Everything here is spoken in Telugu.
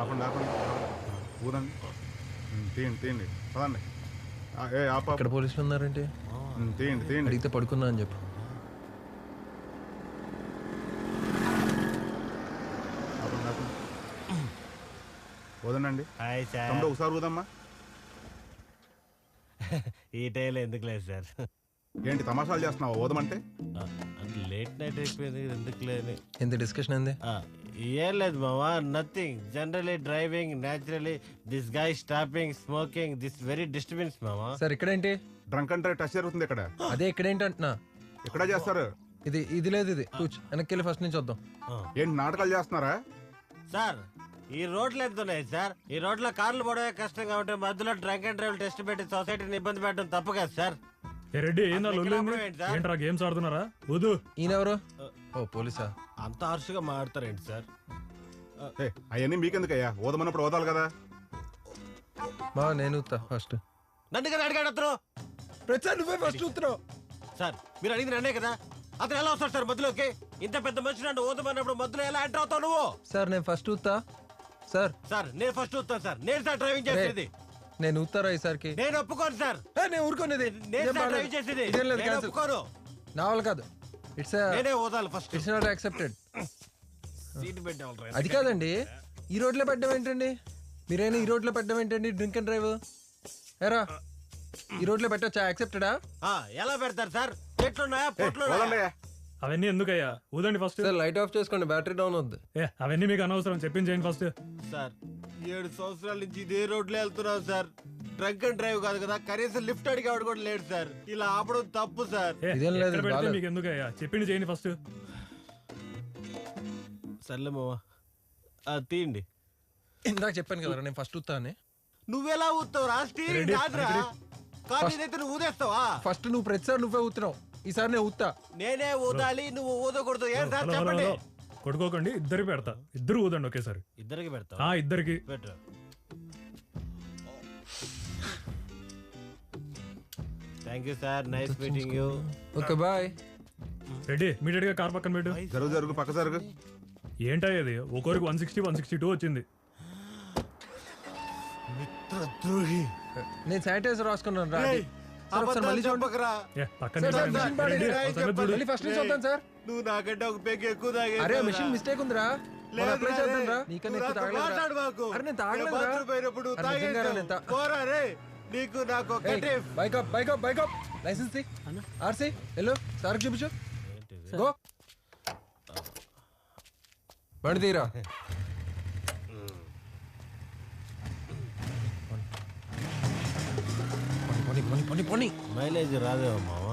ఆపండి ఆపండి ఊరండి. తీయండి తీయండి పదండి. ఏ ఆప ఇక్కడ పోలీసులు ఉన్నారంటే తీయండి తీయండి. అడిగితే పడుకున్నా అని చెప్పు. ఆపండి ఆపండి వదనండి. Hi sir. తమ్ముడు ఒకసారి ఊదమ్మా. ఈ టైంలో ఎందుకు లేదు సార్? ఏంటి తమాషాలు చేస్తున్నావు? ఓదమంటే లేట్ నైట్ అయిపోయింది ఎందుకు లేదు? ఎంత డిస్కషన్ అయింది? ఏం లేదు మామా, nothing. Generally driving, naturally this guy stopping, smoking, this very disturbance మామా. సార్ ఇక్కడేంటి? డ్రంక్ అండ్ డ్రైవ్ టచ్ జరుగుతుంది ఇక్కడ. అదే ఇక్కడేంటి అంటున్నా. ఇక్కడ చేస్తారు. ఇది లేదు, ఇది కూర్చు. వెనక్కి వెళ్ళి ఫస్ట్ నుంచి వద్దాం. ఏంటి నాటకాలు చేస్తున్నారా? సార్ ఈ రోడ్లు ఎంత ఉన్నాయి సార్? ఈ రోడ్లో కార్లు పోవడమే కష్టంగా ఉంటే మధ్యలో డ్రంక్ అండ్ డ్రైవ్ టెస్ట్ పెట్టి సొసైటీని ఇబ్బంది పెట్టడం తప్పు కదా సార్? రెడ్డి ఏంట్రా గేమ్స్ ఆడుతున్నారా? వద్దు. ఈయనెవరు? ఓ పోలీసా? అంత హార్ష్గా మాట్లాడతారేంటి సార్? అవన్నీ మీకెందుకయ్యా? ఓదమన్నప్పుడు ఓదాలి కదా. మా నేను ఫస్ట్. నన్ను కదా అడిగాడు అతను. నువ్వే ఫస్ట్ చూస్తున్నావు సార్. మీరు అడిగింది నన్నే కదా. అతను ఎలా వస్తాడు సార్ మధ్యలోకి? ఇంత పెద్ద మనిషి నన్ను ఓదమన్నప్పుడు మధ్యలో ఎలా ఎంటర్ అవుతావు నువ్వు? సార్ నేను ఫస్ట్ చూస్తా సార్. సార్ నేను ఫస్ట్ చూస్తాను సార్. నేను సార్ డ్రైవింగ్ చేసేది. నేను ఊతారా ఈసారికి? నేను ఒప్పుకోను సార్. నేను ఊరుకోనేది. నేను సార్ డ్రైవ్ చేసేది. నేను ఒప్పుకోను. నా వాళ్ళు కాదు. నేనే ఓదాలి first. It's not accepted. Seat పెట్టాలి. అది కాదండి, ఈ రోడ్లో పెట్టడం ఏంటండి? మీరైనా ఈ రోడ్లో పెట్టడం ఏంటండి? డ్రింక్ అండ్ డ్రైవ్ ఎరా ఈ రోడ్లో పెట్టచ్చా? యాక్సెప్టెడా? ఎలా పెడతారు సార్? చెట్లున్నాయా, పొట్లు ఉన్నాయా? అవన్నీ ఎందుకయ్యా? ఊదండి ఫస్ట్. సార్ లైట్ ఆఫ్ చేసుకోండి, బ్యాటరీ డౌన్ అవుద్ది. అవన్నీ మీకు అనవసరం, చెప్పించేయండి ఫస్ట్. సార్ 7 సంవత్సరాల నుంచి ఇదే రోడ్లో వెళ్తున్నావు సార్. డ్రంక్ అండ్ డ్రైవ్ కాదు కదా, కనీసం లిఫ్ట్ అడిగేవాడు కూడా లేడు సార్. ఇలా ఆపడం తప్పు సార్. ఇదేం లేదు, ఎక్కడ పెడితే బాలేదు. మీకు ఎందుకయ్యా? చెప్పింది చేయండి ఫస్ట్. సర్లే మావా, తీయండి. ఇందాక చెప్పాను కదా నేను ఫస్ట్ ఊతా అని. నువ్వెలా ఊతావు రా? స్టీరింగ్ కాదురా. కాదు ఇదైతే నువ్వు ఊదేస్తావా? ఫస్ట్ నువ్వు ప్రతిసారి నువ్వే ఊతున్నావు, ఈసారి నేను ఊతా. నేనే ఊదాలి, నువ్వు ఊదకూడదు. ఏం సార్ హలో, హలో, చెప్పండి. హలో. కొట్టుకోకండి, ఇద్దరికి పెడతా. ఇద్దరు ఊదండి ఒకేసారి. ఇద్దరికి పెడతా. ఇద్దరికి పెట్టు. Thank you sir, nice meeting you. Okay bye. Reddy immediate గా కార్ పక్కన పెట్టు. జరుగు జరుగు పక్క జరుగు. ఏంటా ఇది? ఒక్కొరికి 160, 162 వచ్చింది. మిత్రద్రోహి. నేను శానిటైజర్ రాసుకున్నాను రా. ఏయ్, అబద్ధాలు చెప్పకురా. పక్కన సార్, పెట్టండి. మిషన్ బాడీ రెడ్డి, రాయి ఒక సంగతి చూడు. మళ్ళీ ఫస్ట్ నుంచి వద్దాం సార్. నువ్వు నాకంటే ఒక పెగ్ ఎక్కువ తాగేసావురా. అరే మిషన్ మిస్టేక్ ఉందిరా. మనం అప్లై చేద్దాం రా. నీకన్నా ఎక్కువ మాట్లాడు తాగలేదురా. మాకు. అరే నేను తాగలేదురా. బాత్రూమ్ పోయినప్పుడు అరే నిజంగారా తాగేసావు. నేను పోరా రే. నీకు నాకు ఒకటే. Bike up bike up bike up. Licence తీ. ఆర్సీ వెళ్ళు సార్ చూపించు. గో బండి తీరా. మైలేజ్ రాదేమో మామ.